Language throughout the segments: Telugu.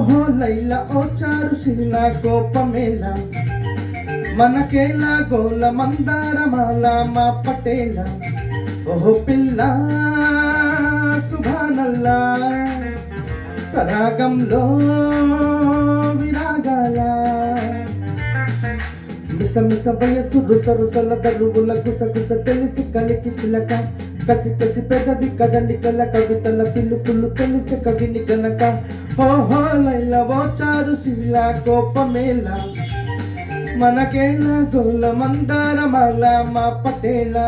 ఓహో లైలా ఓ చారు శీలా కోపమేలా మనకేలా గోల మందారమాల మా పటేలా ఓహో పిల్ల సుభానల్లా సరాగంలో విరాగాల మిసమిస వయస్సు రుసరుసల దరువుల గుసగుస తెలిసి కలికి చిలక కసి కసి పెదవి కదలికల కవితల పిలుపులు తెలిసి కవిని గనక ఓహో లైలా ఓ చారు శీలా కోపమేలా మనకేలా గోల మందారమాల మా పటేలా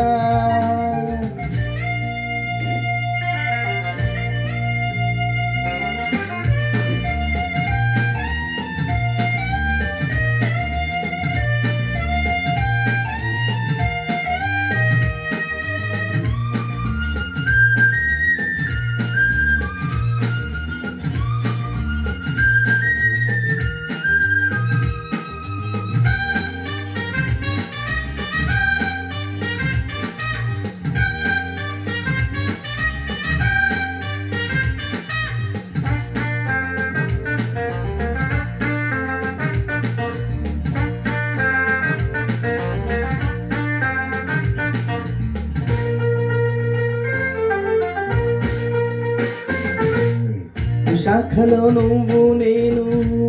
శాఖలో నువ్వు నేను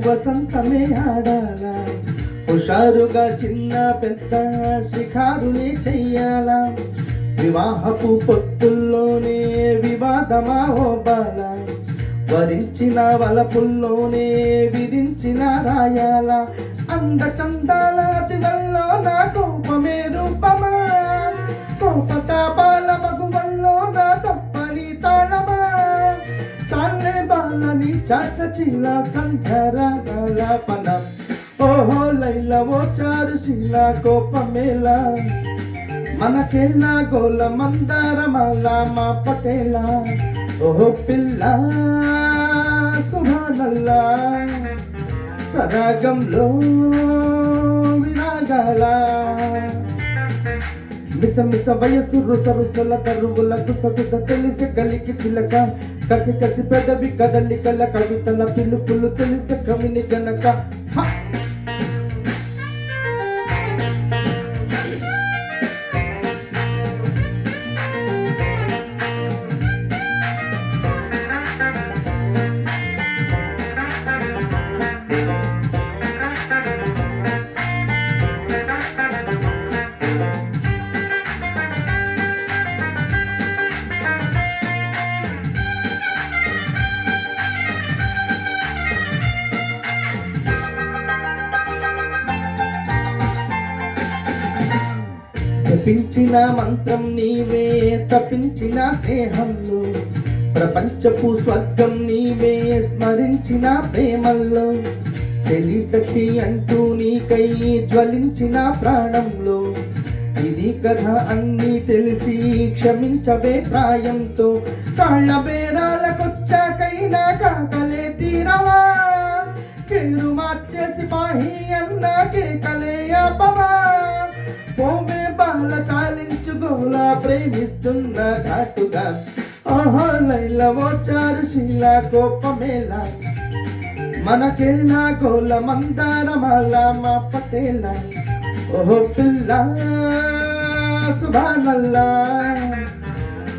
వసంతమే ఆడాలా హుషారుగా చిన్న పెద్ద శిఖారుని చెయ్యాలా వివాహపు పొత్తుల్లోనే వివాదమా ఓ బాల వరించిన వలపుల్లోనే విధించిన రాయాల అందచందాల దివల్లో నా కోపమే రూపమా కోపతాపాల మగువల్లో నా తప్పని తాళమా చాలే బాలని చాచీల సంధ్యారాగాలాపన ఓహో లైలా ఓ చారు శీలా కోపమేలా మనకేలా గోల మందారమాల మా పటేలా ఓహో పిల్ల సుభానల్లా సరాగంలో విరాగాల మిసమిస వయస్సు రుసరుసల దరువుల గుసగుస తెలిసి కలికి చిలక కసి కసి పెదవి కదలికల కవితల పిలుపులు తెలిసి కవిని గనక జపించిన మంత్రం నీవే తపించిన స్నేహంలో ప్రపంచపు స్వర్గం నీవే స్మరించిన ప్రేమల్లో చెలి సఖి అంటూ నీకై జ్వలించిన ప్రాణంలో ఇది కథ అన్నీ తెలిసి క్షమించవే ప్రాయంతో కాళ్ళ బేరాలకొచ్చాకైనా కాకలే తీరవా పేరు మార్చేసి పాహి అన్నా కేకలే ఆపవా పోవే బాల చాలించుకోలా ప్రేమిస్తున్న ఘాటుగా ఓహో లైలా ఓ చారు శీలా కోపమేలా మనకేలా గోల మందారమాల మా పటేలా ఓహో పిల్ల సుభానల్లా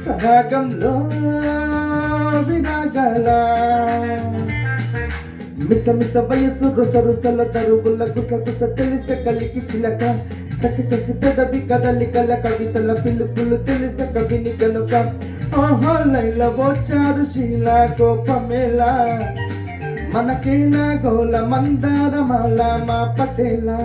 సరాగంలో విరాగాల మిసమిస వయస్సు రుసరుసల దరువుల గుసగుస తెలిసి కలికి చిలక కసి కసి పెదవి కదలికల కవితల పిలుపులు తెలిసి కవిని గనుక ఓహో లైలా ఓ చారు శీలా కోపమేలా మనకేలా గోల మందారమాల మా పటేలా